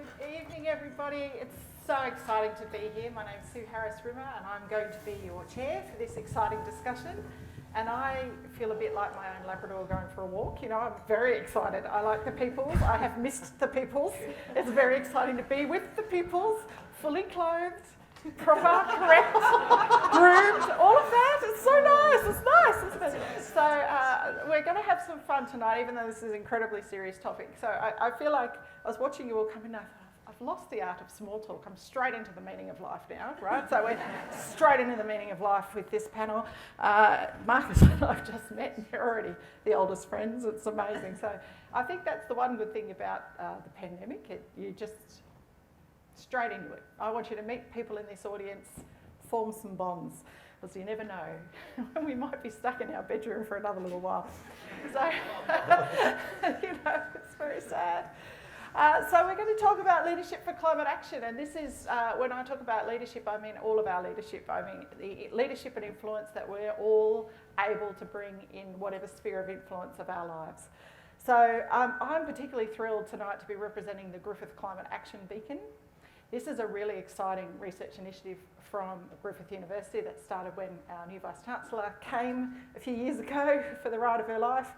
Good evening, everybody. It's so exciting to be here. My name's Sue Harris-Rimmer, and I'm going to be your chair for this exciting discussion. And I feel a bit like my own Labrador going for a walk. You know, I'm very excited. I like the peoples. I have missed the peoples. It's very exciting to be with the peoples, fully clothed, proper, correct, groomed, all of that. It's so nice. It's nice, isn't it? So we're going to have some fun tonight, even though this is an incredibly serious topic. So I feel like I was watching you all come in. I've lost the art of small talk. I'm straight into the meaning of life now, right? So we're straight into the meaning of life with this panel. Marcus and I've just met, and you're already the oldest friends. It's amazing. So I think that's the one good thing about the pandemic. You just straight into it. I want you to meet people in this audience, form some bonds, because you never know. We might be stuck in our bedroom for another little while. So, you know, it's very sad. So we're going to talk about leadership for climate action, and this is, when I talk about leadership, I mean all of our leadership. I mean the leadership and influence that we're all able to bring in whatever sphere of influence of our lives. So I'm particularly thrilled tonight to be representing the Griffith Climate Action Beacon. This is a really exciting research initiative from Griffith University that started when our new Vice-Chancellor came a few years ago for the ride of her life.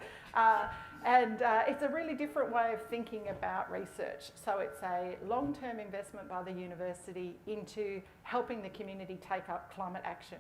It's a really different way of thinking about research. So it's a long-term investment by the university into helping the community take up climate action.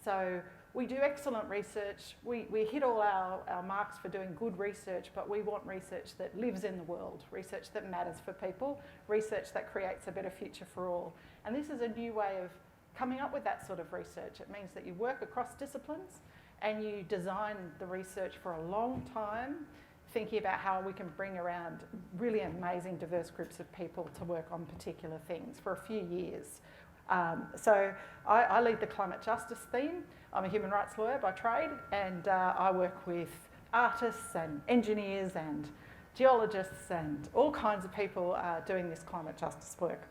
So we do excellent research. We hit all our marks for doing good research, but we want research that lives in the world, research that matters for people, research that creates a better future for all. And this is a new way of coming up with that sort of research. It means that you work across disciplines and you design the research for a long time, thinking about how we can bring around really amazing diverse groups of people to work on particular things for a few years. So I lead the climate justice theme. I'm a human rights lawyer by trade, and I work with artists and engineers and geologists and all kinds of people doing this climate justice work.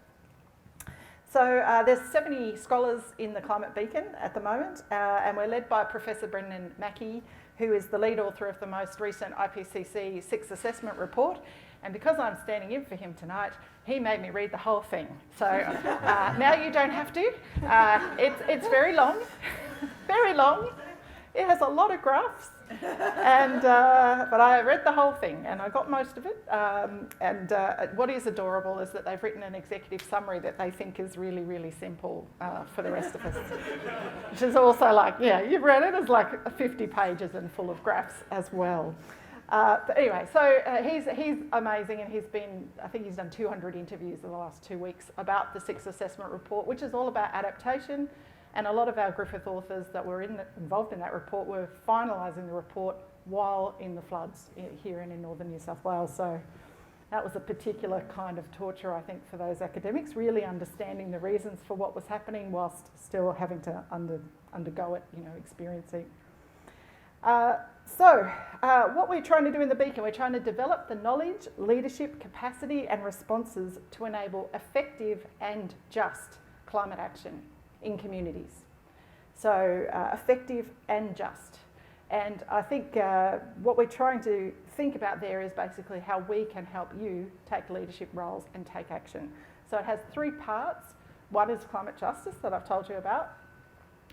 So there's 70 scholars in the Climate Beacon at the moment, and we're led by Professor Brendan Mackey, who is the lead author of the most recent IPCC 6 assessment report. And because I'm standing in for him tonight, he made me read the whole thing. So now you don't have to. It's very long, very long. It has a lot of graphs, but I read the whole thing and I got most of it. What is adorable is that they've written an executive summary that they think is really, really simple for the rest of us, which is also like, yeah, you've read it. It's like 50 pages and full of graphs as well. But anyway, so he's amazing, and I think he's done 200 interviews in the last 2 weeks about the 6 assessment report, which is all about adaptation. And a lot of our Griffith authors that were involved in that report were finalising the report while in the floods here and in northern New South Wales. So that was a particular kind of torture, I think, for those academics, really understanding the reasons for what was happening whilst still having to undergo it, you know, experiencing. What we're trying to do in the Beacon, we're trying to develop the knowledge, leadership, capacity and responses to enable effective and just climate action in communities. So effective and just. And I think what we're trying to think about there is basically how we can help you take leadership roles and take action. So it has 3 parts. One is climate justice that I've told you about.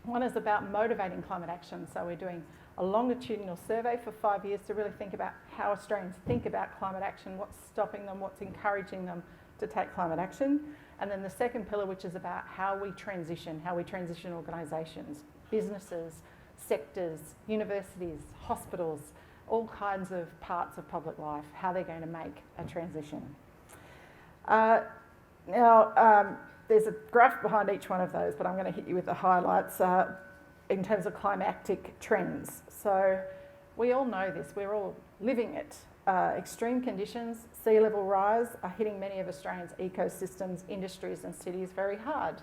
One is about motivating climate action. So we're doing a longitudinal survey for 5 years to really think about how Australians think about climate action, what's stopping them, what's encouraging them to take climate action. And then the second pillar, which is about how we transition organisations, businesses, sectors, universities, hospitals, all kinds of parts of public life, how they're going to make a transition. There's a graph behind each one of those, but I'm going to hit you with the highlights in terms of climatic trends. So we all know this, we're all living it. Extreme conditions, sea level rise are hitting many of Australians' ecosystems, industries and cities very hard.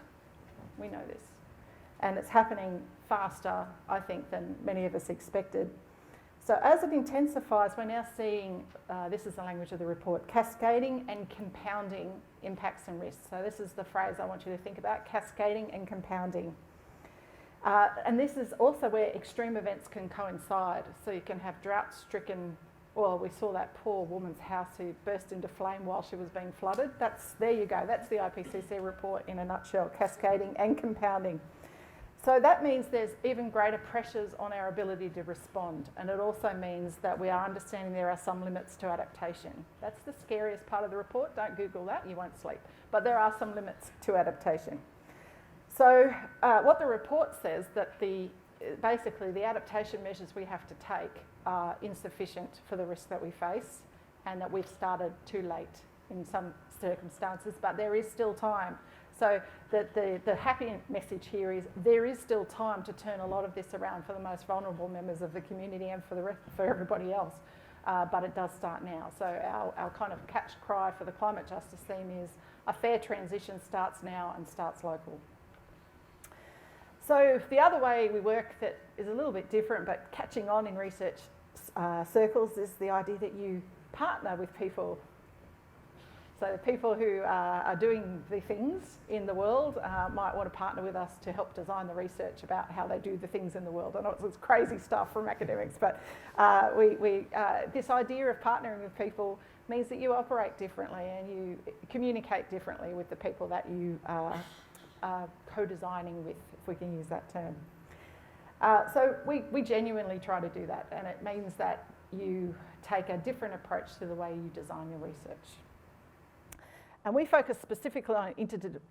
We know this. And it's happening faster, I think, than many of us expected. So as it intensifies, we're now seeing, this is the language of the report, cascading and compounding impacts and risks. So this is the phrase I want you to think about, cascading and compounding. And this is also where extreme events can coincide. So you can have drought-stricken Well, we saw that poor woman's house who burst into flame while she was being flooded. There you go, that's the IPCC report in a nutshell, cascading and compounding. So that means there's even greater pressures on our ability to respond, and it also means that we are understanding there are some limits to adaptation. That's the scariest part of the report. Don't Google that, you won't sleep. But there are some limits to adaptation. So what the report says that basically the adaptation measures we have to take are insufficient for the risk that we face, and that we've started too late in some circumstances, but there is still time. So the happy message here is there is still time to turn a lot of this around for the most vulnerable members of the community and for everybody else, but it does start now. So our kind of catch cry for the climate justice theme is a fair transition starts now and starts local. So the other way we work that is a little bit different but catching on in research circles is the idea that you partner with people. So the people who are doing the things in the world might want to partner with us to help design the research about how they do the things in the world. I know it's crazy stuff from academics, but this idea of partnering with people means that you operate differently and you communicate differently with the people that you are co-designing with, if we can use that term. So we genuinely try to do that, and it means that you take a different approach to the way you design your research. And we focus specifically on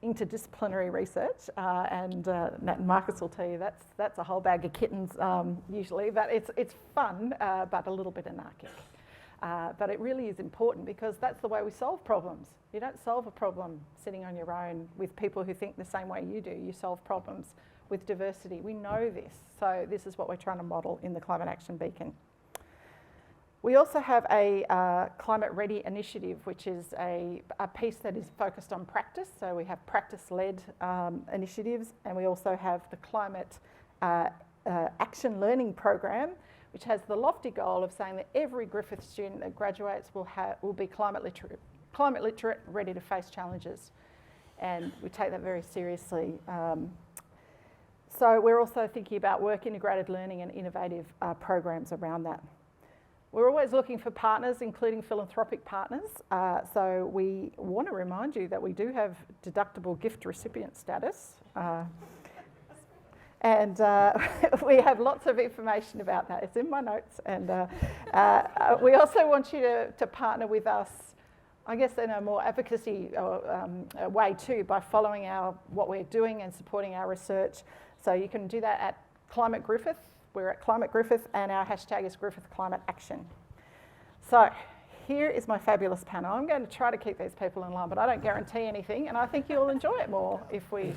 interdisciplinary research, and Nat and Marcus will tell you that's a whole bag of kittens usually, but it's fun, but a little bit anarchic. But it really is important because that's the way we solve problems. You don't solve a problem sitting on your own with people who think the same way you do. You solve problems with diversity. We know this, so this is what we're trying to model in the Climate Action Beacon. We also have a Climate Ready initiative, which is a piece that is focused on practice. So we have practice-led initiatives, and we also have the Climate Action Learning Program, which has the lofty goal of saying that every Griffith student that graduates will be climate literate, ready to face challenges. And we take that very seriously. So we're also thinking about work integrated learning and innovative programs around that. We're always looking for partners, including philanthropic partners. So we want to remind you that we do have deductible gift recipient status. And we have lots of information about that. It's in my notes. And we also want you to partner with us, I guess in a more advocacy way too, by following what we're doing and supporting our research. So you can do that at Climate Griffith. We're at Climate Griffith, and our hashtag is Griffith Climate Action. So here is my fabulous panel. I'm going to try to keep these people in line, but I don't guarantee anything, and I think you'll enjoy it more if we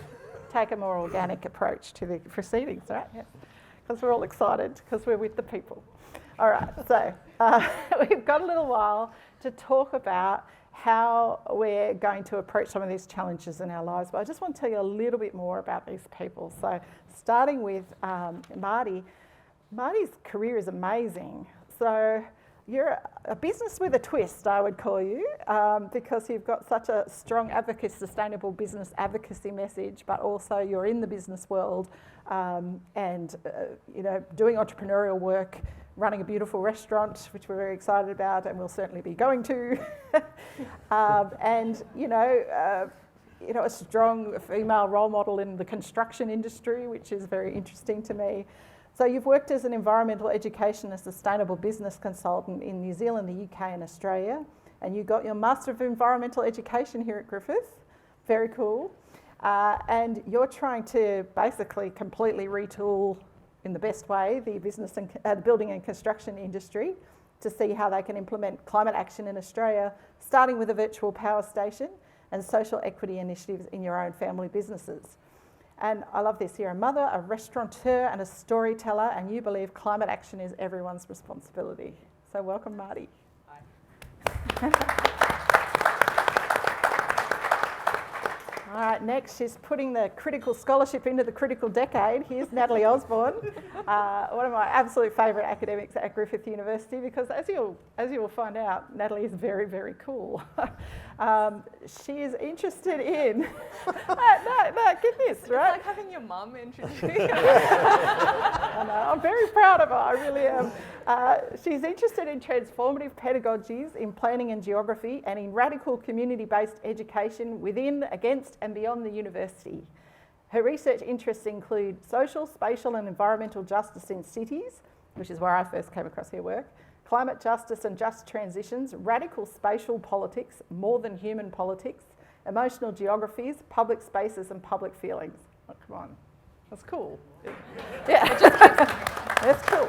take a more organic approach to the proceedings, right? Yeah. Because we're all excited, because we're with the people. All right, so we've got a little while to talk about how we're going to approach some of these challenges in our lives, but I just want to tell you a little bit more about these people. So starting with Marty. Marty's career is amazing. So you're a business with a twist, I would call you, because you've got such a strong sustainable business advocacy message, but also you're in the business world and doing entrepreneurial work, running a beautiful restaurant, which we're very excited about and we'll certainly be going to, and a strong female role model in the construction industry, which is very interesting to me. So you've worked as an environmental education and sustainable business consultant in New Zealand, the UK and Australia, and you got your Master of Environmental Education here at Griffith. Very cool. And you're trying to basically completely retool, in the best way, the business and building and construction industry to see how they can implement climate action in Australia, starting with a virtual power station and social equity initiatives in your own family businesses. And I love this. You're a mother, a restaurateur and a storyteller, and you believe climate action is everyone's responsibility. So welcome, Marty. Hi. All right, next she's putting the critical scholarship into the critical decade. Here's Natalie Osborne, one of my absolute favourite academics at Griffith University, because as you will find out, Natalie is very, very cool. She is interested in, get this, It's right? like having your mum introduce you. I know, I'm very proud of her, I really am. She's interested in transformative pedagogies in planning and geography and in radical community-based education within, against and beyond the university. Her research interests include social, spatial and environmental justice in cities, which is where I first came across her work, climate justice and just transitions, radical spatial politics, more than human politics, emotional geographies, public spaces and public feelings. Oh, come on, that's cool. Yeah, that's cool.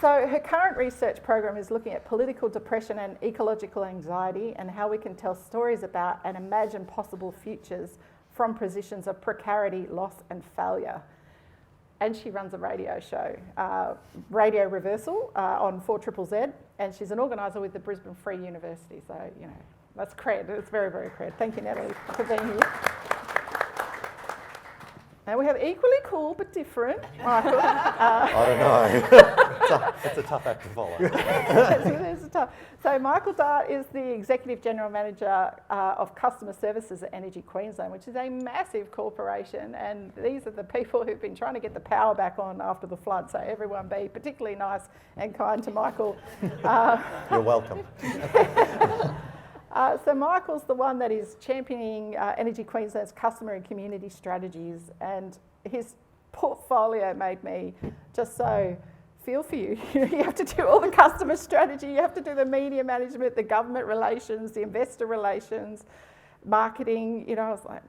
So her current research program is looking at political depression and ecological anxiety and how we can tell stories about and imagine possible futures from positions of precarity, loss and failure. And she runs a radio show, Radio Reversal, on 4ZZZ, and she's an organiser with the Brisbane Free University. So, you know, that's cred. It's very, very cred. Thank you, Natalie, for being here. And we have equally cool but different Michael. I don't know. It's a tough act to follow. It's tough. So Michael Dart is the Executive General Manager of Customer Services at Energy Queensland, which is a massive corporation. And these are the people who've been trying to get the power back on after the flood. So everyone be particularly nice and kind to Michael. You're welcome. So Michael's the one that is championing Energy Queensland's customer and community strategies, and his portfolio made me just so feel for you. You have to do all the customer strategy, you have to do the media management, the government relations, the investor relations, marketing. You know, I was like,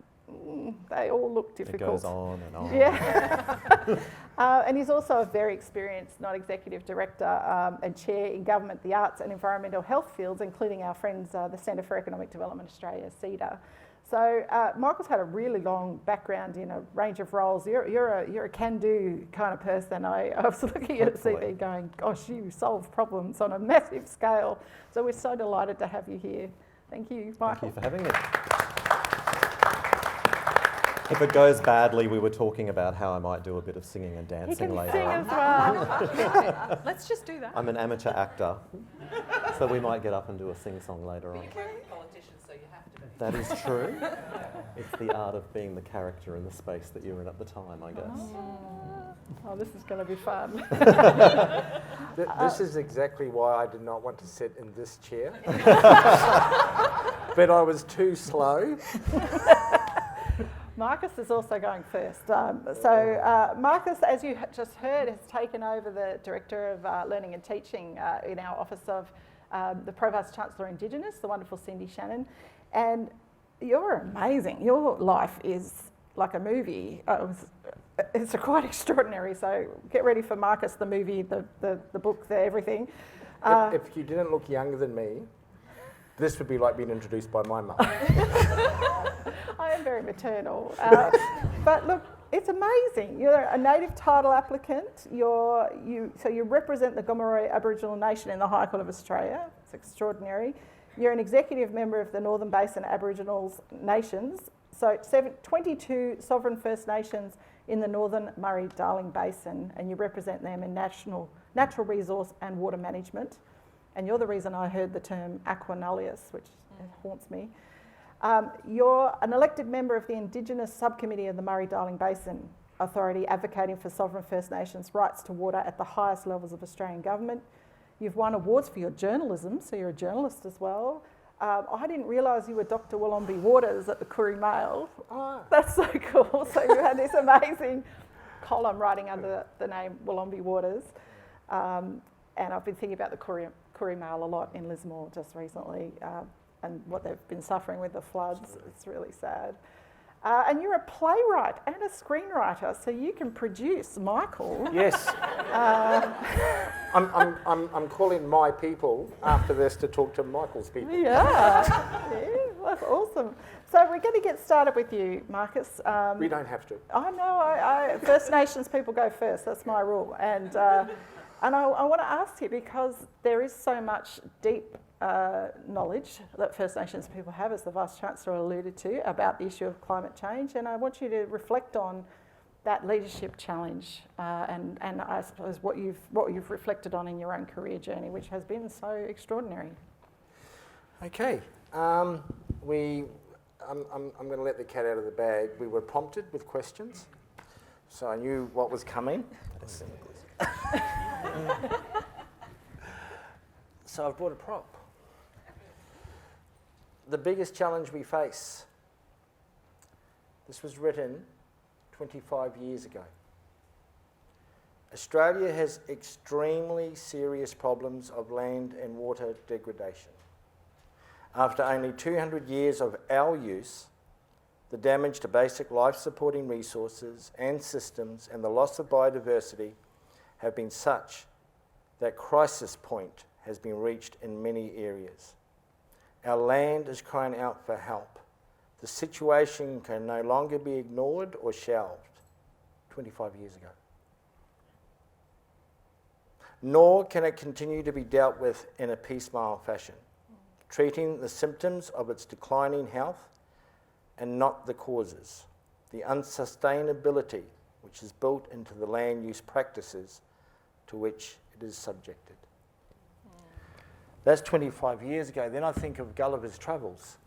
they all look difficult. It goes on and on. Yeah. And he's also a very experienced non-executive director and chair in government, the arts and environmental health fields, including our friends, the Centre for Economic Development Australia, CEDA. So Michael's had a really long background in a range of roles. You're a can-do kind of person. I was looking at CV going, gosh, you solve problems on a massive scale. So we're so delighted to have you here. Thank you, Michael. Thank you for having me. If it goes badly, we were talking about how I might do a bit of singing and dancing later Sing on. as well. Let's just do that. I'm an amateur actor, so we might get up and do a sing-song later on. You're both politicians, so you have to be. That is true. It's the art of being the character in the space that you're in at the time, I guess. Oh, this is going to be fun. This is exactly why I did not want to sit in this chair. But I was too slow. Marcus is also going first. Marcus, as you just heard, has taken over the Director of Learning and Teaching in our Office of the Pro-Vice Chancellor Indigenous, the wonderful Cindy Shannon. And you're amazing. Your life is like a movie. It's quite extraordinary. So get ready for Marcus, the movie, the book, the everything. If you didn't look younger than me, this would be like being introduced by my mum. I am very maternal. But look, it's amazing. You're a native title applicant. So you represent the Gomeroi Aboriginal Nation in the High Court of Australia. It's extraordinary. You're an executive member of the Northern Basin Aboriginal Nations. So 22 sovereign First Nations in the Northern Murray-Darling Basin, and you represent them in natural resource and water management. And you're the reason I heard the term aqua nullius, which haunts me. You're an elected member of the Indigenous Subcommittee of the Murray-Darling Basin Authority, advocating for sovereign First Nations rights to water at the highest levels of Australian government. You've won awards for your journalism, so you're a journalist as well. I didn't realise you were Dr. Wollombi Waters at the Koori Mail. Oh. That's so cool. So you had this amazing column writing under the name Wollombi Waters. And I've been thinking about the Koori Mail a lot in Lismore just recently, and what they've been suffering with the floods. It's really sad. And you're a playwright and a screenwriter, so you can produce Michael. Yes. I'm calling my people after this to talk to Michael's people. Yeah, that's awesome. So we're going to get started with you, Marcus. We don't have to. I know, First Nations people go first, that's my rule. And I want to ask you, because there is so much deep knowledge that First Nations people have, as the Vice-Chancellor alluded to, about the issue of climate change, and I want you to reflect on that leadership challenge and I suppose what you've reflected on in your own career journey, which has been so extraordinary. Okay. I'm going to let the cat out of the bag. We were prompted with questions, so I knew what was coming. So I've brought a prop. The biggest challenge we face. This was written 25 years ago. Australia has extremely serious problems of land and water degradation. After only 200 years of our use, the damage to basic life-supporting resources and systems and the loss of biodiversity have been such that crisis point has been reached in many areas. Our land is crying out for help. The situation can no longer be ignored or shelved 25 years ago. Nor can it continue to be dealt with in a piecemeal fashion, treating the symptoms of its declining health and not the causes, the unsustainability which is built into the land use practices to which it is subjected. That's 25 years ago. Then I think of Gulliver's Travels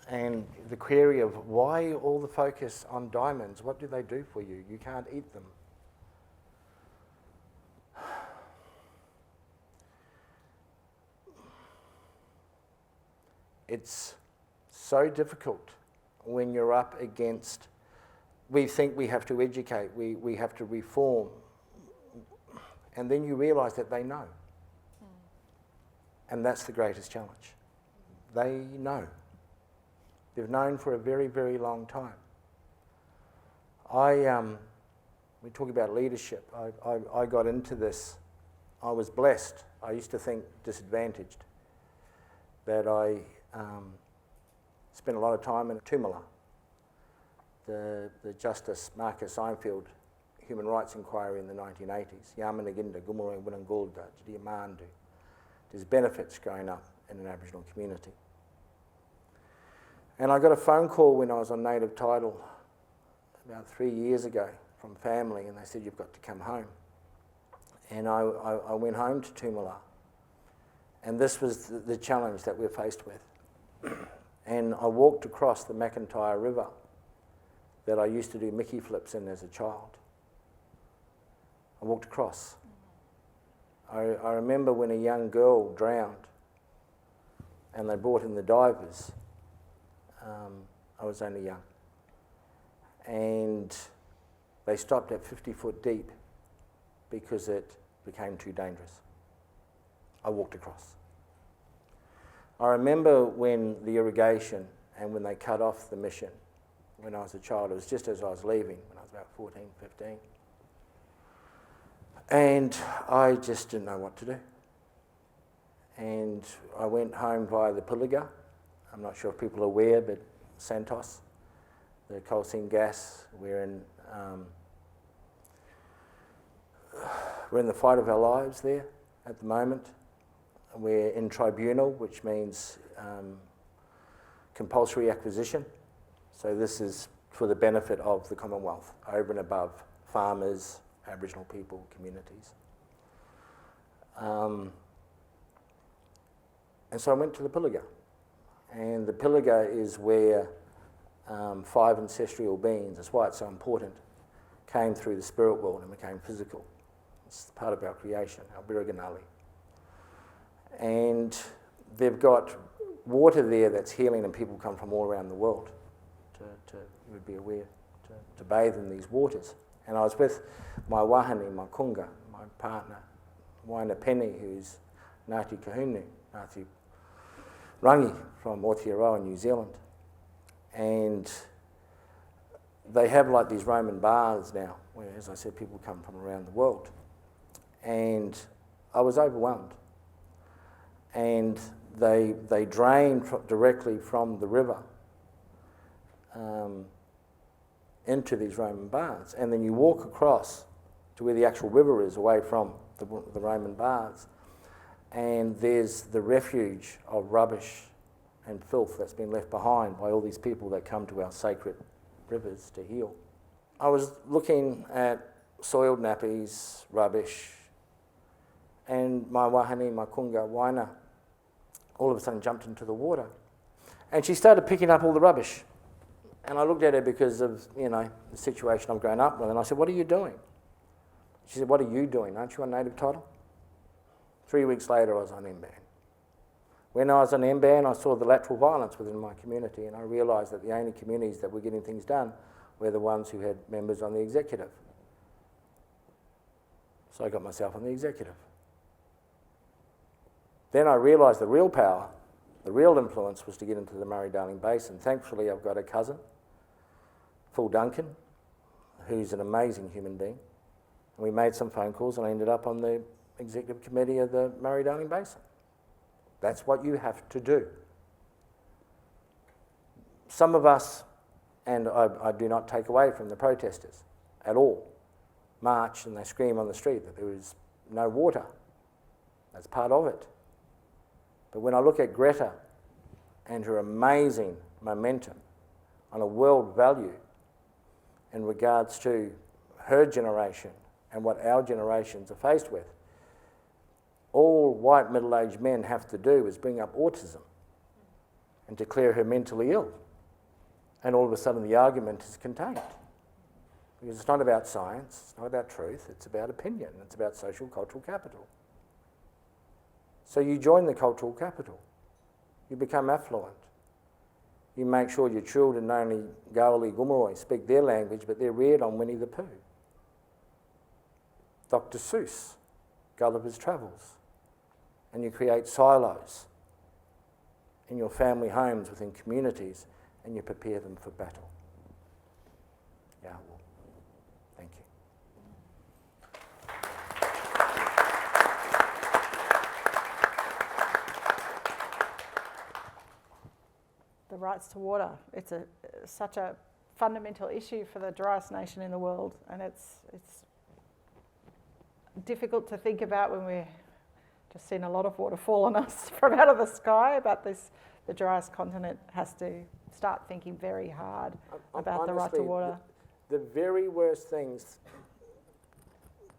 and the query of why all the focus on diamonds? What do they do for you? You can't eat them. It's so difficult when you're up against, we think we have to educate, we have to reform, and then you realise that they know. And that's the greatest challenge. They know. They've known for a very, very long time. We talk about leadership. I got into this. I was blessed. I used to think disadvantaged. That I spent a lot of time in Toomala. The Justice Marcus Einfield Human Rights Inquiry in the 1980s. Yamanaginda, Gumurang Bunangulda, Jidiamandu. There's benefits growing up in an Aboriginal community. And I got a phone call when I was on native title about 3 years ago from family, and they said, you've got to come home. And I went home to Toomala. And this was the challenge that we're faced with. And I walked across the McIntyre River that I used to do Mickey flips in as a child. I walked across. I remember when a young girl drowned and they brought in the divers. I was only young. And they stopped at 50 foot deep because it became too dangerous. I walked across. I remember when the irrigation and when they cut off the mission when I was a child. It was just as I was leaving, when I was about 14, 15. And I just didn't know what to do. And I went home via the Pilliga. I'm not sure if people are aware, but Santos, the coal seam gas, we're in the fight of our lives there at the moment. We're in tribunal, which means compulsory acquisition. So this is for the benefit of the Commonwealth, over and above farmers, Aboriginal people, communities. And so I went to the Pilliga. And the Pilliga is where 5 ancestral beings, that's why it's so important, came through the spirit world and became physical. It's part of our creation, our Biriganali. And they've got water there that's healing, and people come from all around the world you would be aware, to bathe in these waters. And I was with my wahine, my kunga, my partner, Waina Penny, who's Ngāti Kahunu, Ngāti Rangi from Aotearoa, New Zealand. And they have like these Roman baths now, where, as I said, people come from around the world. And I was overwhelmed. And they drain directly from the river into these Roman baths. And then you walk across to where the actual river is, away from the Roman baths. and there's the refuge of rubbish and filth that's been left behind by all these people that come to our sacred rivers to heal. I was looking at soiled nappies, rubbish, and my wahine, my kunga, Waina, all of a sudden jumped into the water. And she started picking up all the rubbish. And I looked at her because of, the situation I've grown up with, and I said, "What are you doing?" She said, "What are you doing? Aren't you on native title?" 3 weeks later, I was on NBAN. When I was on NBAN, I saw the lateral violence within my community, and I realised that the only communities that were getting things done were the ones who had members on the executive. So I got myself on the executive. Then I realised the real power, the real influence was to get into the Murray-Darling Basin. Thankfully, I've got a cousin, Phil Duncan, who's an amazing human being. And we made some phone calls, and I ended up on the executive committee of the Murray-Darling Basin. That's what you have to do. Some of us, and I do not take away from the protesters at all, march and they scream on the street that there is no water. That's part of it. But when I look at Greta and her amazing momentum on a world value in regards to her generation and what our generations are faced with, all white middle-aged men have to do is bring up autism and declare her mentally ill. And all of a sudden the argument is contained. Because it's not about science, it's not about truth, it's about opinion, it's about social cultural capital. So you join the cultural capital. You become affluent. You make sure your children not only Gauli Gumaroi speak their language, but they're reared on Winnie the Pooh, Dr. Seuss, Gulliver's Travels. And you create silos in your family homes, within communities, and you prepare them for battle. Yeah, well, thank you. The rights to water. It's such a fundamental issue for the driest nation in the world, and it's difficult to think about when we're just seen a lot of water fall on us from out of the sky, but the driest continent has to start thinking very hard about the right to water. The very worst things,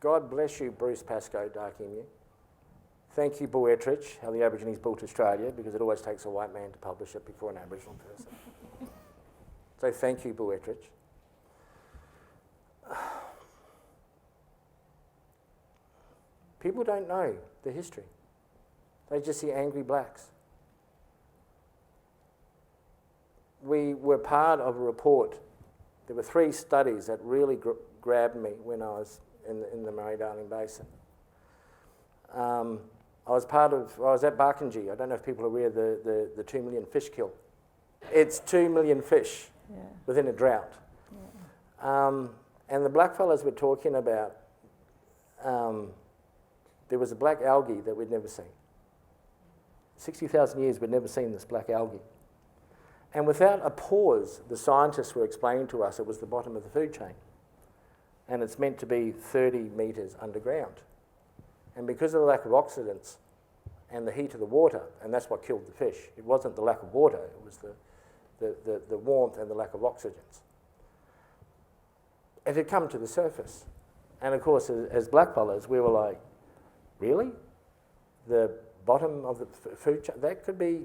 God bless you, Bruce Pascoe, Dark Emu. Thank you, Boetrich, how the Aborigines built Australia, because it always takes a white man to publish it before an Aboriginal person. So thank you, Boetrich. People don't know the history. They just see angry blacks. We were part of a report. There were 3 studies that really grabbed me when I was in the Murray-Darling Basin. I was at Barkindji. I don't know if people are aware of the 2 million fish kill. It's 2 million fish within a drought. Yeah. And the blackfellas were talking about there was a black algae that we'd never seen. 60,000 years we'd never seen this black algae. And without a pause, the scientists were explaining to us it was the bottom of the food chain. And it's meant to be 30 metres underground. And because of the lack of oxidants and the heat of the water, and that's what killed the fish, it wasn't the lack of water, it was the warmth and the lack of oxygens. It had come to the surface. And of course, as blackfellas, we were like, really? The bottom of the food chain? That could be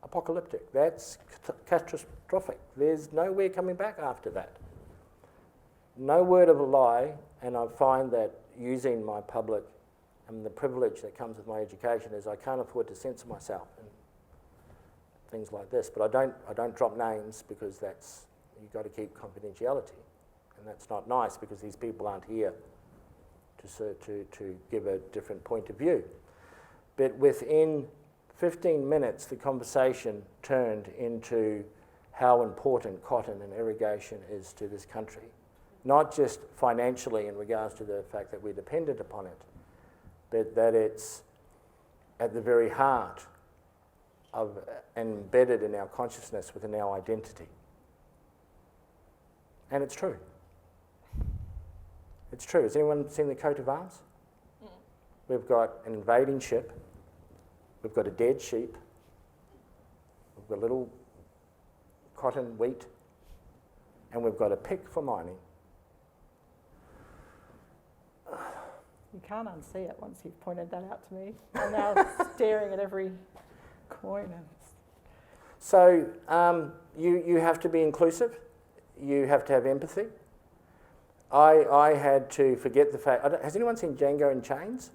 apocalyptic. That's catastrophic. There's nowhere coming back after that. No word of a lie, and I find that using my public and the privilege that comes with my education is I can't afford to censor myself and things like this. But I don't drop names because you've got to keep confidentiality, and that's not nice because these people aren't here to give a different point of view. But within 15 minutes, the conversation turned into how important cotton and irrigation is to this country. Not just financially in regards to the fact that we're dependent upon it, but that it's at the very heart of embedded in our consciousness within our identity. And it's true. It's true. Has anyone seen the coat of arms? We've got an invading ship we've got a dead sheep, we've got a little cotton, wheat, and we've got a pick for mining. You can't unsee it once you've pointed that out to me. I'm now staring at every coin. So you have to be inclusive. You have to have empathy. I had to forget the fact. Has anyone seen Django in Chains?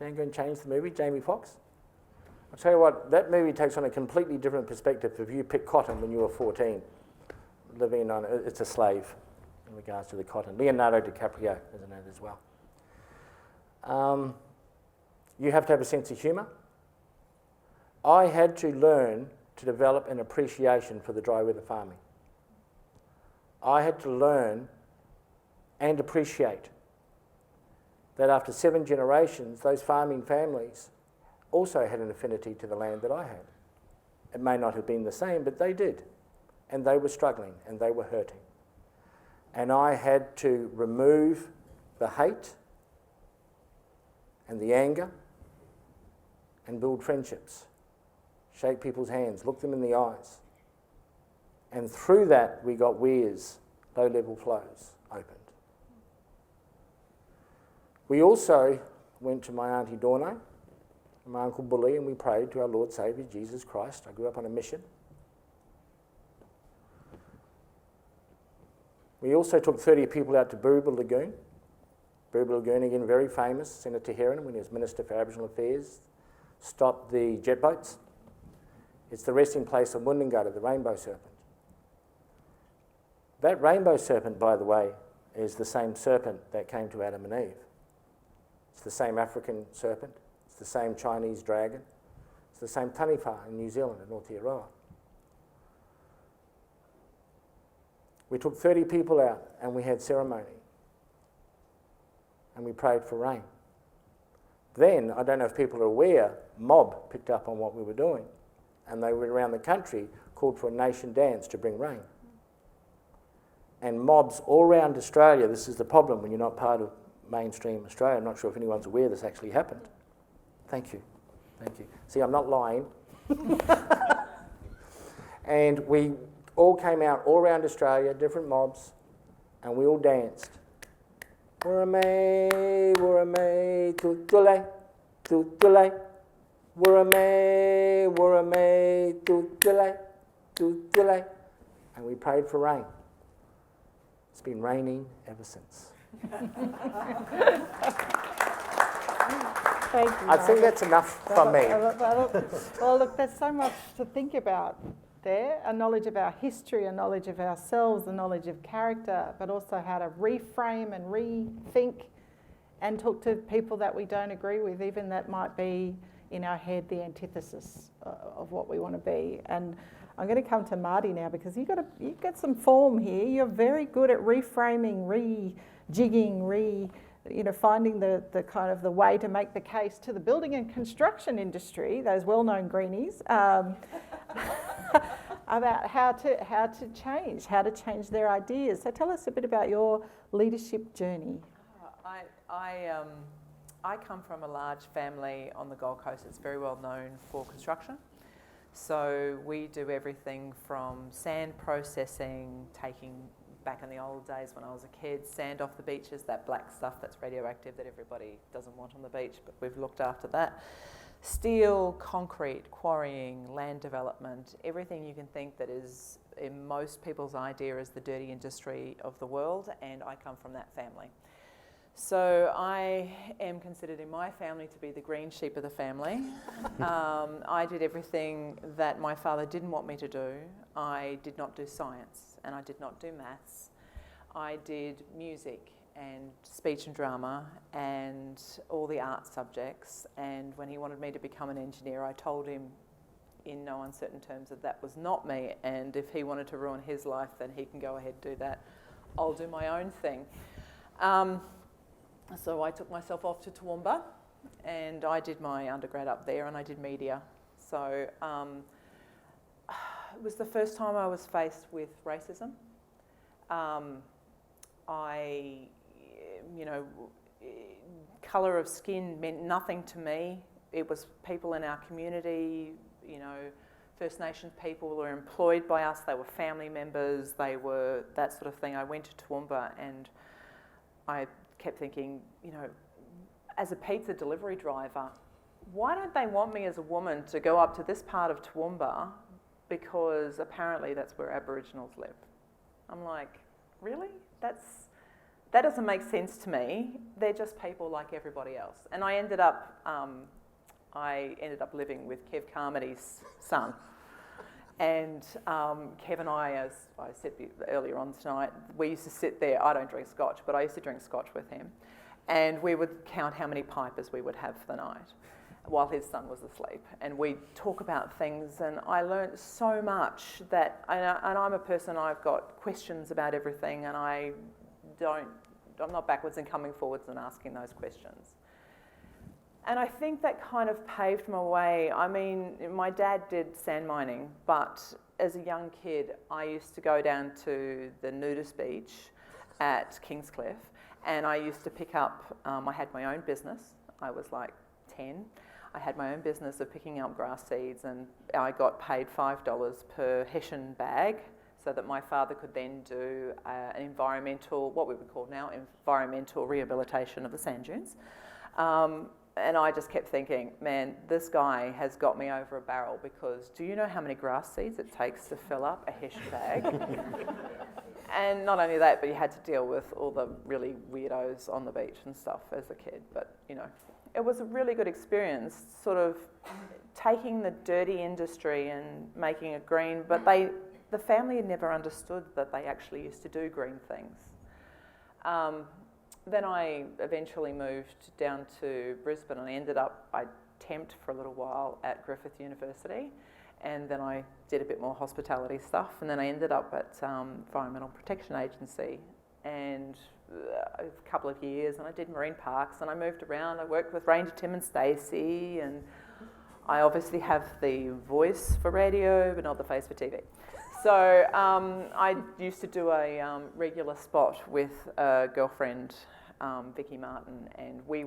Django in Chains, the movie, Jamie Foxx? I'll tell you what, that movie takes on a completely different perspective if you picked cotton when you were 14, living on, it's a slave in regards to the cotton. Leonardo DiCaprio is in it as well. You have to have a sense of humour. I had to learn to develop an appreciation for the dry weather farming. I had to learn and appreciate that after 7 generations, those farming families also had an affinity to the land that I had. It may not have been the same, but they did. And they were struggling and they were hurting. And I had to remove the hate and the anger and build friendships, shake people's hands, look them in the eyes. And through that, we got weirs, low-level flows, opened. We also went to my Auntie Dorno and my Uncle Bully, and we prayed to our Lord Saviour, Jesus Christ. I grew up on a mission. We also took 30 people out to Booba Lagoon. Booba Lagoon, again, very famous. Senator Heron, when he was Minister for Aboriginal Affairs, stopped the jet boats. It's the resting place of Mundungata, the rainbow serpent. That rainbow serpent, by the way, is the same serpent that came to Adam and Eve. It's the same African serpent. It's the same Chinese dragon. It's the same Taniwha in New Zealand, in Aotearoa. We took 30 people out and we had ceremony. And we prayed for rain. Then, I don't know if people are aware, Mob picked up on what we were doing. And they went around the country, called for a nation dance to bring rain. And mobs all around Australia, this is the problem when you're not part of mainstream Australia. I'm not sure if anyone's aware this actually happened. Thank you. Thank you. See, I'm not lying. And we all came out all around Australia, different mobs, and we all danced. Wuramay, tutule, tutule. Wuramay, tutule, tutule. And we prayed for rain. It's been raining ever since. Thank you. I think that's enough from me. Well, look, there's so much to think about there. A knowledge of our history, a knowledge of ourselves, a knowledge of character, but also how to reframe and rethink and talk to people that we don't agree with, even that might be in our head the antithesis of what we want to be. And I'm going to come to Marty now because you've got some form here. You're very good at reframing, rejigging, finding the kind of the way to make the case to the building and construction industry, those well-known greenies, about how to change their ideas. So tell us a bit about your leadership journey. I come from a large family on the Gold Coast that's very well known for construction. So we do everything from sand processing, taking back in the old days when I was a kid, sand off the beaches, that black stuff that's radioactive that everybody doesn't want on the beach, but we've looked after that. Steel, concrete, quarrying, land development, everything you can think that is in most people's idea as the dirty industry of the world, and I come from that family. So I am considered in my family to be the green sheep of the family. I did everything that my father didn't want me to do. I did not do science and I did not do maths. I did music and speech and drama and all the art subjects. And when he wanted me to become an engineer, I told him in no uncertain terms that that was not me. And if he wanted to ruin his life, then he can go ahead and do that. I'll do my own thing. So I took myself off to Toowoomba and I did my undergrad up there and I did media. So it was the first time I was faced with racism. Colour of skin meant nothing to me it was people in our community, you know, First Nations people were employed by us, they were family members, they were that sort of thing. I went to Toowoomba and I kept thinking, you know, as a pizza delivery driver, why don't they want me as a woman to go up to this part of Toowoomba because apparently that's where Aboriginals live? I'm like, really? That doesn't make sense to me. They're just people like everybody else. And I ended up living with Kev Carmody's son. And Kev and I, as I said earlier on tonight, we used to sit there. I don't drink scotch, but I used to drink scotch with him. And we would count how many pipers we would have for the night while his son was asleep. And we'd talk about things, and I learnt so much that, and I'm a person, I've got questions about everything, and I'm not backwards in coming forwards and asking those questions. And I think that kind of paved my way. I mean, my dad did sand mining, but as a young kid, I used to go down to the nudist beach at Kingscliff, and I used to pick up, I had my own business. I was like 10. I had my own business of picking up grass seeds, and I got paid $5 per Hessian bag so that my father could then do an environmental, what we would call now, environmental rehabilitation of the sand dunes. And I just kept thinking, man, this guy has got me over a barrel, because do you know how many grass seeds it takes to fill up a Hessian bag? And not only that, but you had to deal with all the really weirdos on the beach and stuff as a kid. But, you know, it was a really good experience, sort of taking the dirty industry and making it green. But the family had never understood that they actually used to do green things. Then I eventually moved down to Brisbane, and I temped for a little while at Griffith University, and then I did a bit more hospitality stuff, and then I ended up at Environmental Protection Agency, and a couple of years, and I did marine parks, and I moved around. I worked with Ranger Tim and Stacey, and I obviously have the voice for radio, but not the face for TV. So I used to do a regular spot with a girlfriend, Vicky Martin, and we'd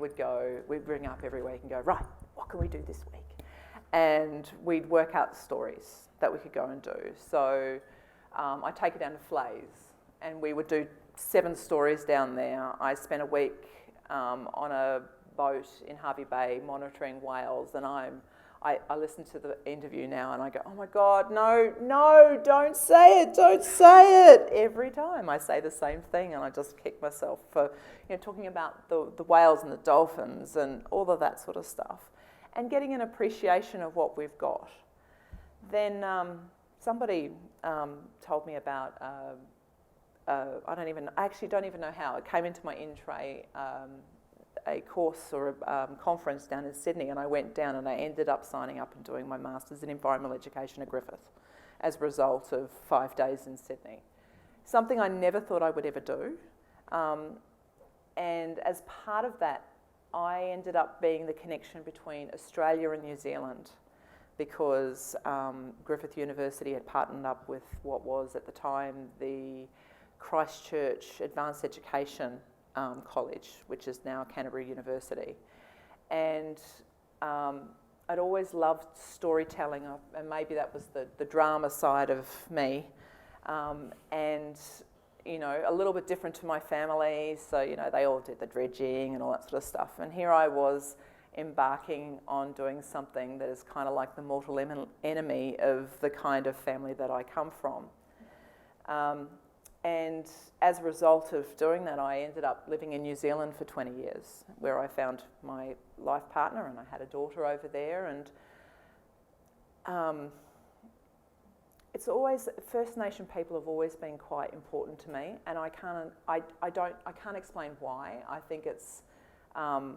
ring up every week and go, right, what can we do this week? And we'd work out stories that we could go and do. So I'd take her down to Flays, and we would do 7 stories down there. I spent a week on a boat in Hervey Bay monitoring whales, and I listen to the interview now and I go, oh my God, no, don't say it. Every time I say the same thing, and I just kick myself for, you know, talking about the whales and the dolphins and all of that sort of stuff, and getting an appreciation of what we've got. Then somebody told me about, I actually don't even know how, it came into my in-tray, a course or a conference down in Sydney, and I went down and I ended up signing up and doing my Masters in Environmental Education at Griffith as a result of 5 days in Sydney. Something I never thought I would ever do. And as part of that, I ended up being the connection between Australia and New Zealand, because Griffith University had partnered up with what was at the time the Christchurch Advanced Education College, which is now Canterbury University. And I'd always loved storytelling, and maybe that was the drama side of me. And, you know, a little bit different to my family, so, you know, they all did the dredging and all that sort of stuff. And here I was embarking on doing something that is kind of like the mortal enemy of the kind of family that I come from. And as a result of doing that, I ended up living in New Zealand for 20 years, where I found my life partner, and I had a daughter over there. And it's always, First Nation people have always been quite important to me, and I can't explain why. I think it's, I'm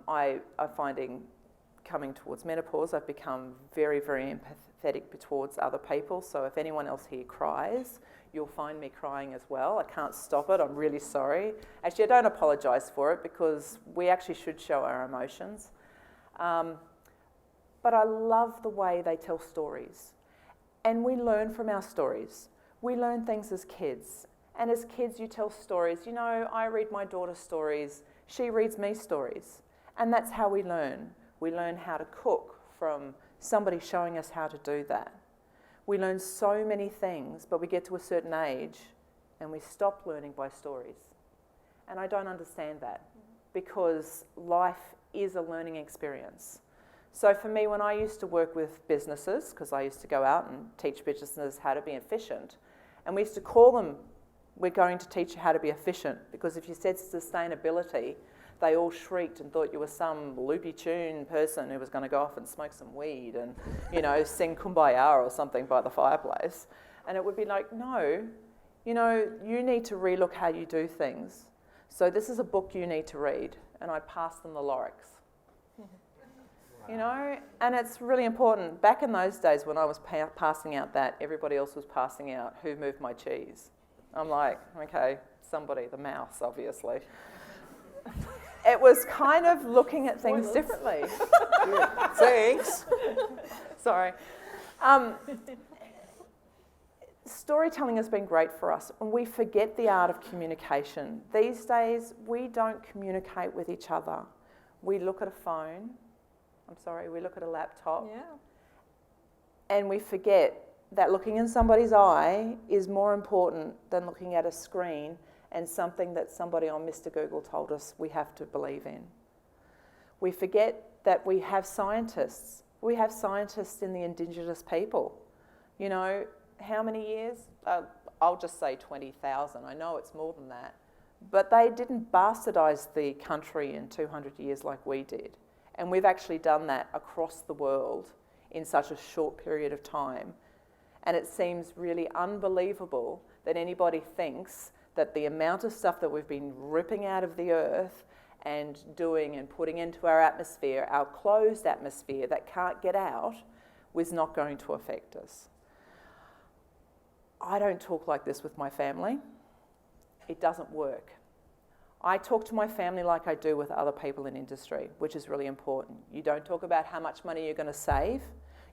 finding coming towards menopause, I've become very, very empathetic towards other people. So if anyone else here cries, you'll find me crying as well. I can't stop it. I'm really sorry. Actually, I don't apologise for it, because we actually should show our emotions. But I love the way they tell stories. And we learn from our stories. We learn things as kids. And as kids, you tell stories. You know, I read my daughter stories. She reads me stories. And that's how we learn. We learn how to cook from somebody showing us how to do that. We learn so many things, but we get to a certain age and we stop learning by stories. And I don't understand that, because life is a learning experience. So for me, when I used to work with businesses, because I used to go out and teach businesses how to be efficient, and we used to call them, we're going to teach you how to be efficient, because if you said sustainability, they all shrieked and thought you were some loopy tune person who was going to go off and smoke some weed and, you know, sing Kumbaya or something by the fireplace. And it would be like, no, you know, you need to relook how you do things. So this is a book you need to read. And I'd pass them the Lorax. You know, and it's really important. Back in those days when I was passing out that, everybody else was passing out Who Moved My Cheese. I'm like, okay, somebody, the mouse, obviously. It was kind of looking at things differently. Yeah. Thanks. Sorry. Storytelling has been great for us, and we forget the art of communication. These days, we don't communicate with each other. We look at a phone. We look at a laptop. Yeah. And we forget that looking in somebody's eye is more important than looking at a screen and something that somebody on Mr. Google told us we have to believe in. We forget that we have scientists. We have scientists in the Indigenous people. You know, how many years? I'll just say 20,000. I know it's more than that. But they didn't bastardise the country in 200 years like we did. And we've actually done that across the world in such a short period of time. And it seems really unbelievable that anybody thinks that the amount of stuff that we've been ripping out of the earth and doing and putting into our atmosphere, our closed atmosphere that can't get out, was not going to affect us. I don't talk like this with my family. It doesn't work. I talk to my family like I do with other people in industry, which is really important. You don't talk about how much money you're going to save.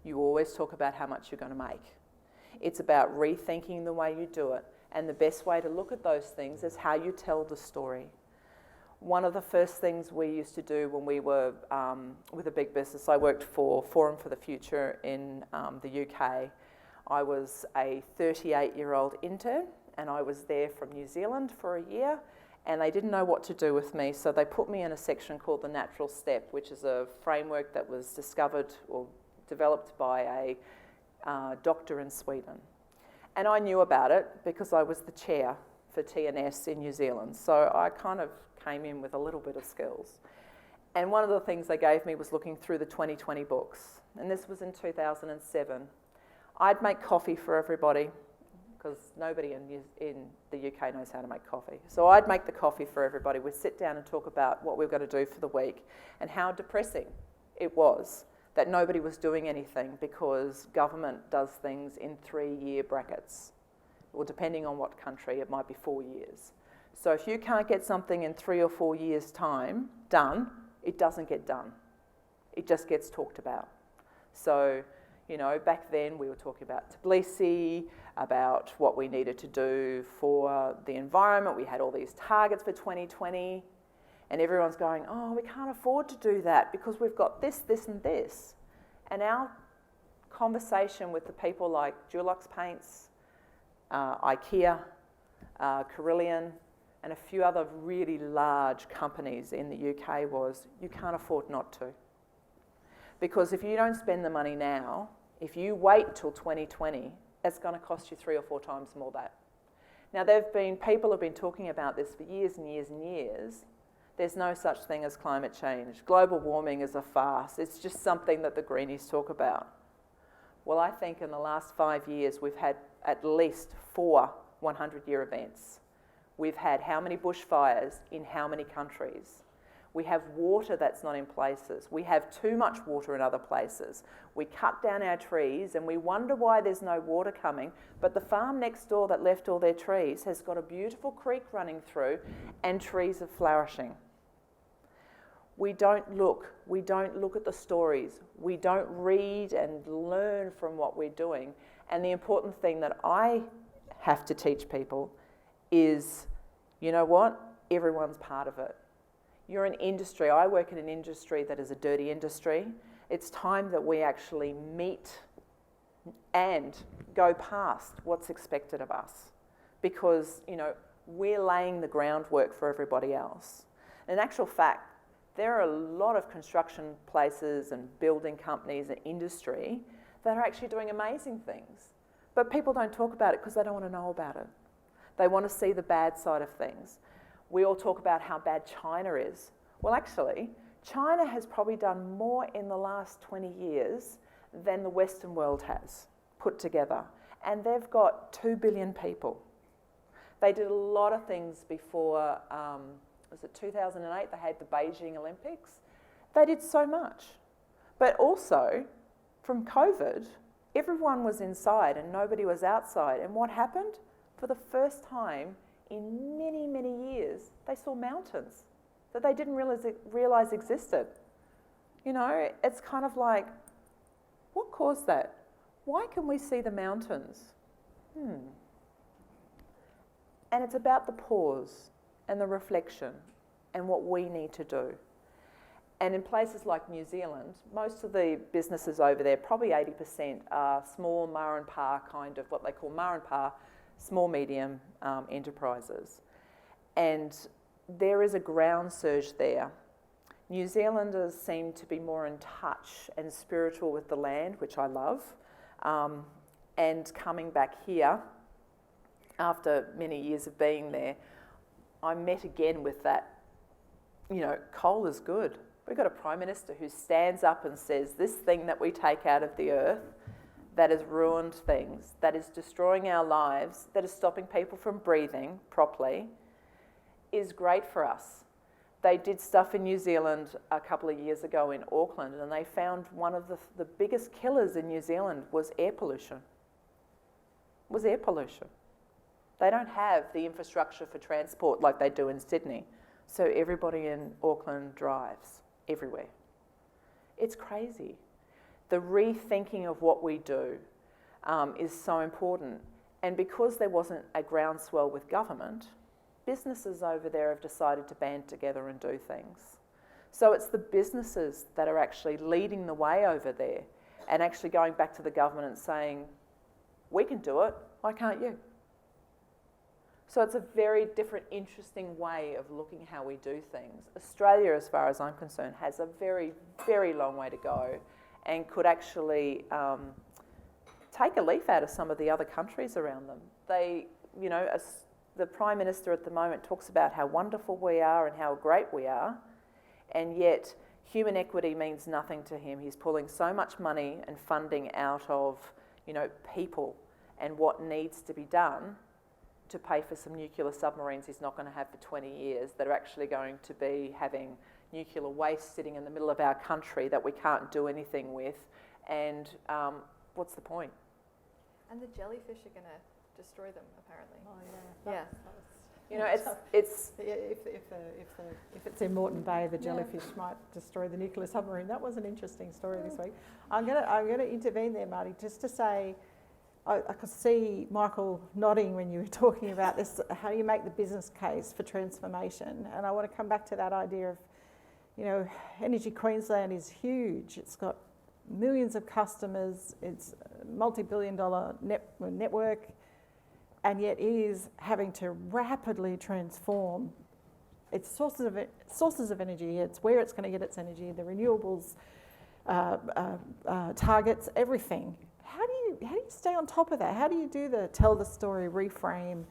You always talk about how much you're going to make. It's about rethinking the way you do it. And the best way to look at those things is how you tell the story. One of the first things we used to do when we were with a big business, I worked for Forum for the Future in the UK. I was a 38-year-old intern, and I was there from New Zealand for a year. And they didn't know what to do with me, so they put me in a section called the Natural Step, which is a framework that was discovered or developed by a doctor in Sweden. And I knew about it because I was the chair for TNS in New Zealand, so I kind of came in with a little bit of skills. And one of the things they gave me was looking through the 2020 books, and this was in 2007. I'd make coffee for everybody, because nobody in the UK knows how to make coffee. So I'd make the coffee for everybody. We'd sit down and talk about what we were going to do for the week and how depressing it was that nobody was doing anything because government does things in 3-year brackets. Or depending on what country, it might be 4 years. So if you can't get something in 3 or 4 years' time done, it doesn't get done. It just gets talked about. So, you know, back then we were talking about Tbilisi, about what we needed to do for the environment. We had all these targets for 2020, and everyone's going, oh, we can't afford to do that because we've got this, this, and this. And our conversation with the people like Dulux Paints, IKEA, Carillion, and a few other really large companies in the UK was, you can't afford not to. Because if you don't spend the money now, if you wait till 2020, it's going to cost you 3 or 4 times more that. Now, people have been talking about this for years and years and years. There's no such thing as climate change. Global warming is a farce. It's just something that the Greenies talk about. Well, I think in the last 5 years, we've had at least 4 100-year events. We've had how many bushfires in how many countries? We have water that's not in places. We have too much water in other places. We cut down our trees and we wonder why there's no water coming, but the farm next door that left all their trees has got a beautiful creek running through and trees are flourishing. We don't look at the stories. We don't read and learn from what we're doing. And the important thing that I have to teach people is, you know what? Everyone's part of it. You're an industry. I work in an industry that is a dirty industry. It's time that we actually meet and go past what's expected of us, because, you know, we're laying the groundwork for everybody else. In actual fact, there are a lot of construction places and building companies and industry that are actually doing amazing things. But people don't talk about it because they don't want to know about it. They want to see the bad side of things. We all talk about how bad China is. Well, actually, China has probably done more in the last 20 years than the Western world has put together. And they've got 2 billion people. They did a lot of things before, was it 2008? They had the Beijing Olympics. They did so much. But also, from COVID, everyone was inside and nobody was outside. And what happened? For the first time in many, many years, they saw mountains that they didn't realise existed. You know, it's kind of like, what caused that? Why can we see the mountains? And it's about the pause and the reflection and what we need to do. And in places like New Zealand, most of the businesses over there, probably 80%, are small ma and pa kind of, what they call ma and pa, small medium enterprises. And there is a ground surge there. New Zealanders seem to be more in touch and spiritual with the land, which I love. And coming back here, after many years of being there, I met again with that, you know, coal is good. We've got a Prime Minister who stands up and says, this thing that we take out of the earth, that has ruined things, that is destroying our lives, that is stopping people from breathing properly, is great for us. They did stuff in New Zealand a couple of years ago in Auckland, and they found one of the biggest killers in New Zealand was air pollution. They don't have the infrastructure for transport like they do in Sydney. So everybody in Auckland drives everywhere. It's crazy. The rethinking of what we do is so important. And because there wasn't a groundswell with government, businesses over there have decided to band together and do things. So it's the businesses that are actually leading the way over there and actually going back to the government and saying, we can do it, why can't you? So it's a very different, interesting way of looking how we do things. Australia, as far as I'm concerned, has a very, very long way to go and could actually take a leaf out of some of the other countries around them. They, you know, the Prime Minister at the moment talks about how wonderful we are and how great we are, and yet human equity means nothing to him. He's pulling so much money and funding out of, you know, people and what needs to be done to pay for some nuclear submarines he's not going to have for 20 years that are actually going to be having nuclear waste sitting in the middle of our country that we can't do anything with. And what's the point? And the jellyfish are going to destroy them, apparently. Oh yeah. Yeah. You know, it's If it's in Moreton Bay, the jellyfish might destroy the nuclear submarine. That was an interesting story this week. I'm gonna intervene there, Marty, just to say, I could see Michael nodding when you were talking about this, how do you make the business case for transformation? And I want to come back to that idea of, you know, Energy Queensland is huge. It's got millions of customers. It's a multi-billion-dollar network, and yet is having to rapidly transform its sources of energy. It's where it's going to get its energy, the renewables targets, everything. How do you stay on top of that? How do you do the tell the story, reframe?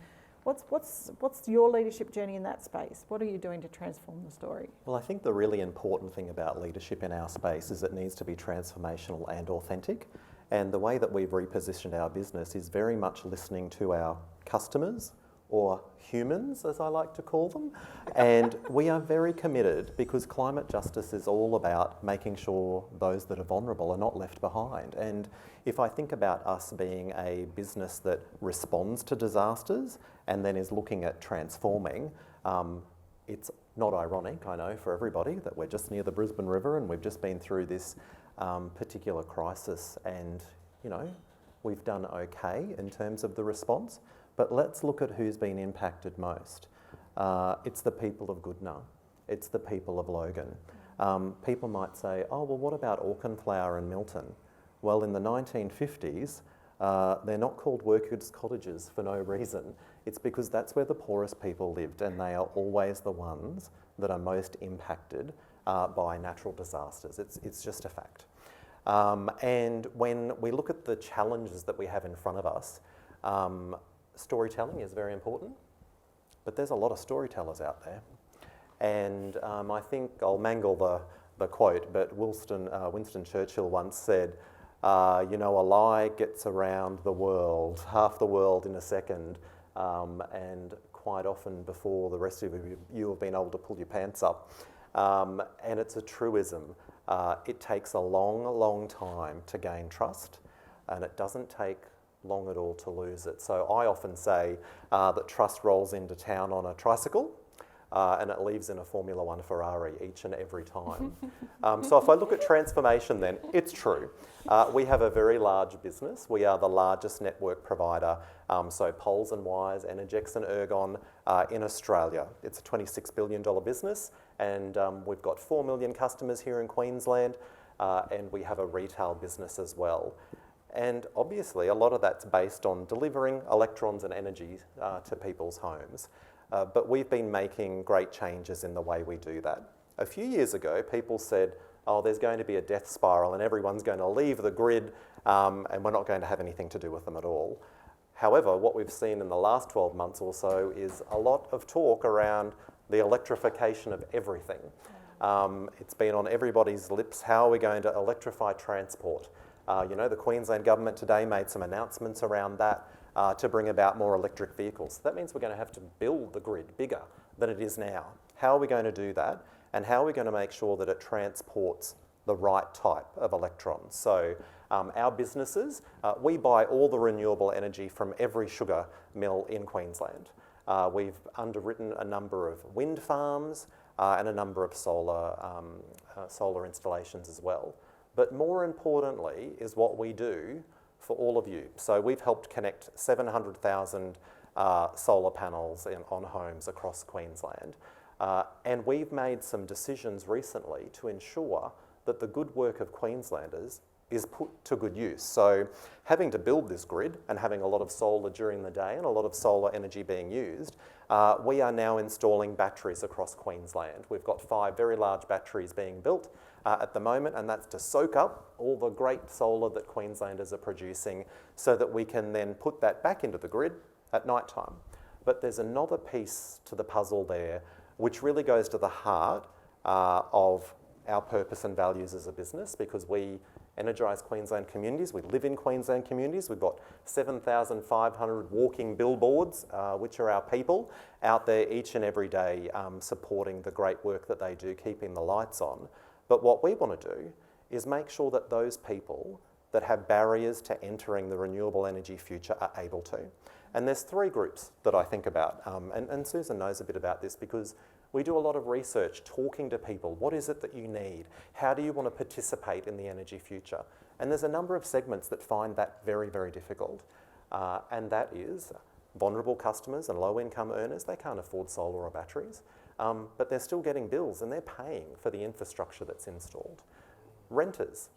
What's your leadership journey in that space? What are you doing to transform the story? Well, I think the really important thing about leadership in our space is it needs to be transformational and authentic. And the way that we've repositioned our business is very much listening to our customers, or humans, as I like to call them. And we are very committed, because climate justice is all about making sure those that are vulnerable are not left behind. And if I think about us being a business that responds to disasters and then is looking at transforming, it's not ironic, I know, for everybody that we're just near the Brisbane River and we've just been through this particular crisis, and, you know, we've done okay in terms of the response. But let's look at who's been impacted most. It's the people of Goodna. It's the people of Logan. People might say, oh, well, what about Auchenflower and Milton? Well, in the 1950s, they're not called workers' cottages for no reason. It's because that's where the poorest people lived, and they are always the ones that are most impacted by natural disasters. It's just a fact. And when we look at the challenges that we have in front of us, storytelling is very important, but there's a lot of storytellers out there. And I think I'll mangle the quote, but Winston Churchill once said, you know, a lie gets around the world, half the world in a second, and quite often before the rest of you have been able to pull your pants up. And it's a truism. It takes a long, long time to gain trust, and it doesn't take long at all to lose it. So I often say that trust rolls into town on a tricycle, and it leaves in a Formula One Ferrari each and every time. So if I look at transformation then, it's true. We have a very large business. We are the largest network provider, so Poles and Wires, Energex and Ergon in Australia. It's a $26 billion business, and we've got 4 million customers here in Queensland, and we have a retail business as well. And obviously a lot of that's based on delivering electrons and energy to people's homes. But we've been making great changes in the way we do that. A few years ago, people said, oh, there's going to be a death spiral and everyone's going to leave the grid and we're not going to have anything to do with them at all. However, what we've seen in the last 12 months or so is a lot of talk around the electrification of everything. It's been on everybody's lips. How are we going to electrify transport? You know, the Queensland government today made some announcements around that. To bring about more electric vehicles. That means we're going to have to build the grid bigger than it is now. How are we going to do that? And how are we going to make sure that it transports the right type of electrons? So our businesses, we buy all the renewable energy from every sugar mill in Queensland. We've underwritten a number of wind farms and a number of solar installations as well. But more importantly is what we do for all of you. So we've helped connect 700,000 solar panels on homes across Queensland. And we've made some decisions recently to ensure that the good work of Queenslanders is put to good use. So having to build this grid and having a lot of solar during the day and a lot of solar energy being used, we are now installing batteries across Queensland. We've got 5 very large batteries being built at the moment, and that's to soak up all the great solar that Queenslanders are producing so that we can then put that back into the grid at night time. But there's another piece to the puzzle there which really goes to the heart of our purpose and values as a business, because we energise Queensland communities. We live in Queensland communities. We've got 7,500 walking billboards, which are our people, out there each and every day supporting the great work that they do, keeping the lights on. But what we want to do is make sure that those people that have barriers to entering the renewable energy future are able to. And there's 3 groups that I think about, and Susan knows a bit about this because we do a lot of research talking to people. What is it that you need? How do you want to participate in the energy future? And there's a number of segments that find that very, very difficult. And that is vulnerable customers and low-income earners. They can't afford solar or batteries, but they're still getting bills and they're paying for the infrastructure that's installed. Renters.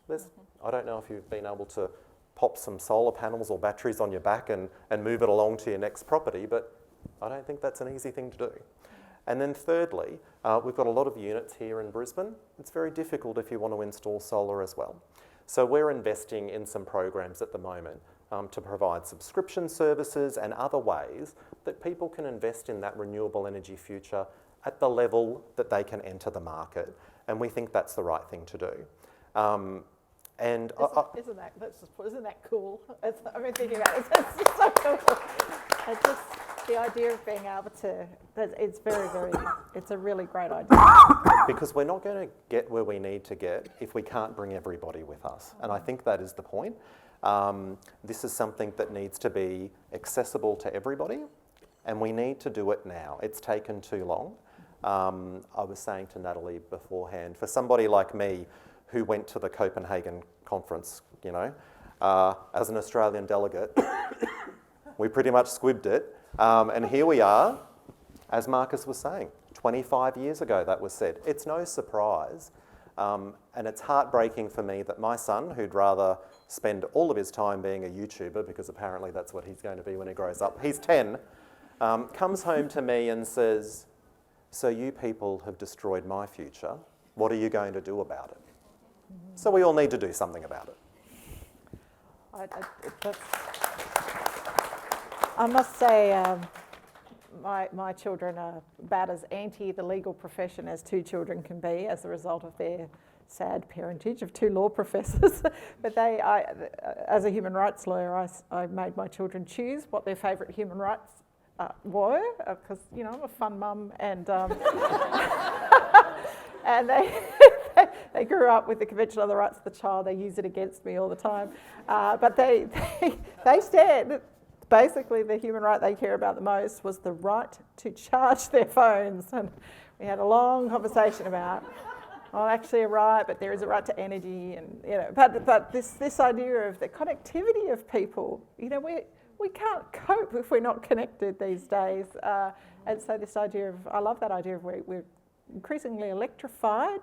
I don't know if you've been able to pop some solar panels or batteries on your back and move it along to your next property, but I don't think that's an easy thing to do. And then thirdly, we've got a lot of units here in Brisbane. It's very difficult if you want to install solar as well. So we're investing in some programs at the moment to provide subscription services and other ways that people can invest in that renewable energy future at the level that they can enter the market. And we think that's the right thing to do. Isn't that cool? I've been thinking about it. It's just so cool. It's just the idea of being able to, it's very, very, it's a really great idea. Because we're not going to get where we need to get if we can't bring everybody with us. And I think that is the point. This is something that needs to be accessible to everybody, and we need to do it now. It's taken too long. I was saying to Natalie beforehand, for somebody like me who went to the Copenhagen conference, you know, as an Australian delegate, we pretty much squibbed it. And here we are, as Marcus was saying, 25 years ago that was said. It's no surprise And it's heartbreaking for me that my son, who'd rather spend all of his time being a YouTuber, because apparently that's what he's going to be when he grows up, he's 10, comes home to me and says, "So you people have destroyed my future. What are you going to do about it?" So we all need to do something about it. I must say, my children are about as anti the legal profession as two children can be as a result of their sad parentage of two law professors. But as a human rights lawyer, I made my children choose what their favourite human rights were, because I'm a fun mum, and and they grew up with the Convention on the Rights of the Child. They use it against me all the time, but they said basically the human right they care about the most was the right to charge their phones, and we had a long conversation about, well, actually a right, but there is a right to energy, and but this idea of the connectivity of people, we can't cope if we're not connected these days, and so this idea of, I love that idea of we're increasingly electrified,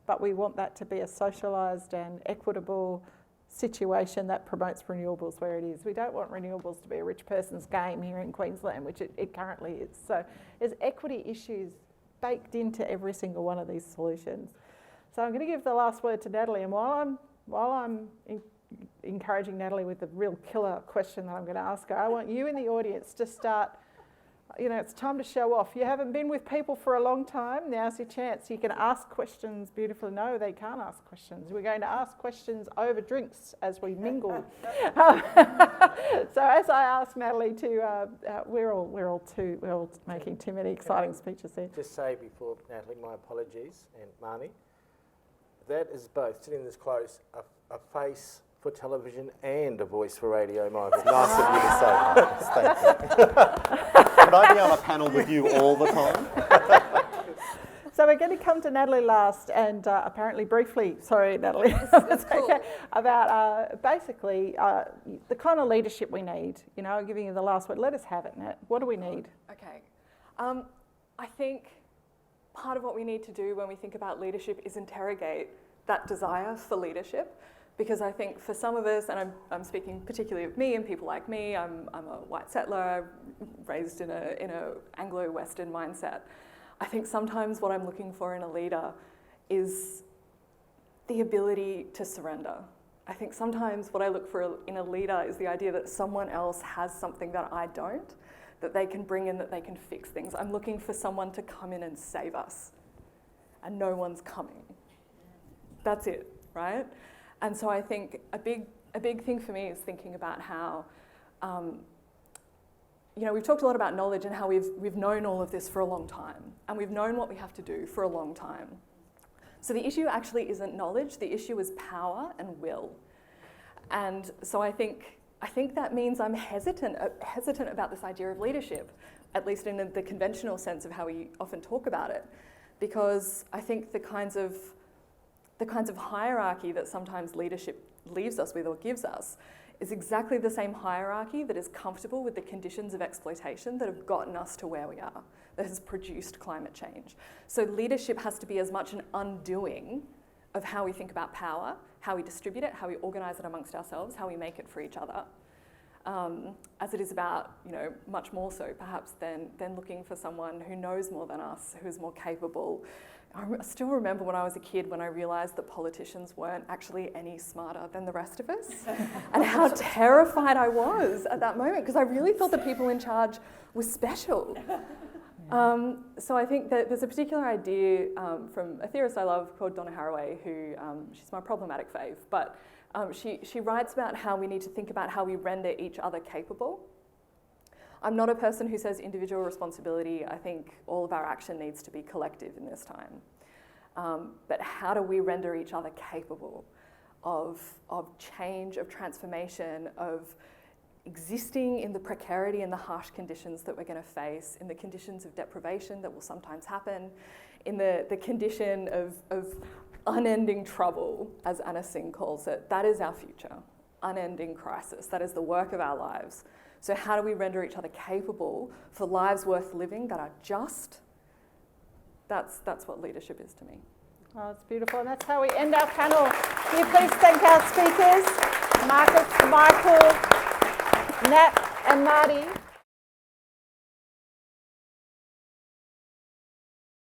but we want that to be a socialised and equitable situation that promotes renewables where it is. We don't want renewables to be a rich person's game here in Queensland, which it currently is. So there's equity issues baked into every single one of these solutions. So I'm going to give the last word to Natalie, and while I'm encouraging Natalie with the real killer question that I'm going to ask her, I want you in the audience to start. It's time to show off. You haven't been with people for a long time. Now's your chance. You can ask questions beautifully. No, they can't ask questions. We're going to ask questions over drinks as we mingle. So as I ask Natalie to, we're all making too many exciting speeches here. Just say before, Natalie, my apologies, and Marnie, that is both, sitting this close, a face for television and a voice for radio, Michael. Nice of you to say, Marcus. Thank you. Can I be on a panel with you all the time? So we're going to come to Natalie last, and apparently briefly, sorry Natalie, That's cool. okay, about basically the kind of leadership we need. I'm giving you the last word. Let us have it, Nat. What do we need? Okay. I think part of what we need to do when we think about leadership is interrogate that desire for leadership. Because I think for some of us, and I'm speaking particularly of me and people like me, I'm a white settler raised in a Anglo-Western mindset. I think sometimes what I'm looking for in a leader is the ability to surrender. I think sometimes what I look for in a leader is the idea that someone else has something that I don't, that they can bring in, that they can fix things. I'm looking for someone to come in and save us, and no one's coming. That's it, right? And so I think a big thing for me is thinking about how, we've talked a lot about knowledge and how we've known all of this for a long time, and we've known what we have to do for a long time. So the issue actually isn't knowledge, the issue is power and will. And so I think that means I'm hesitant about this idea of leadership, at least in the conventional sense of how we often talk about it, because I think the kinds of hierarchy that sometimes leadership leaves us with or gives us is exactly the same hierarchy that is comfortable with the conditions of exploitation that have gotten us to where we are, that has produced climate change. So leadership has to be as much an undoing of how we think about power, how we distribute it, how we organise it amongst ourselves, how we make it for each other, as it is about, much more so perhaps than looking for someone who knows more than us, who's more capable. I still remember when I was a kid when I realised that politicians weren't actually any smarter than the rest of us, and how terrified I was at that moment, because I really thought the people in charge were special. So I think that there's a particular idea from a theorist I love called Donna Haraway, who she's my problematic fave, but she writes about how we need to think about how we render each other capable. I'm not a person who says individual responsibility. I think all of our action needs to be collective in this time. But how do we render each other capable of change, of transformation, of existing in the precarity and the harsh conditions that we're going to face, in the conditions of deprivation that will sometimes happen, in the condition of unending trouble, as Anna Singh calls it. That is our future, unending crisis. That is the work of our lives. So how do we render each other capable for lives worth living that are just? That's what leadership is to me. Oh, it's beautiful. And that's how we end our panel. Can you please thank our speakers, Marcus, Michael, Nat and Marty,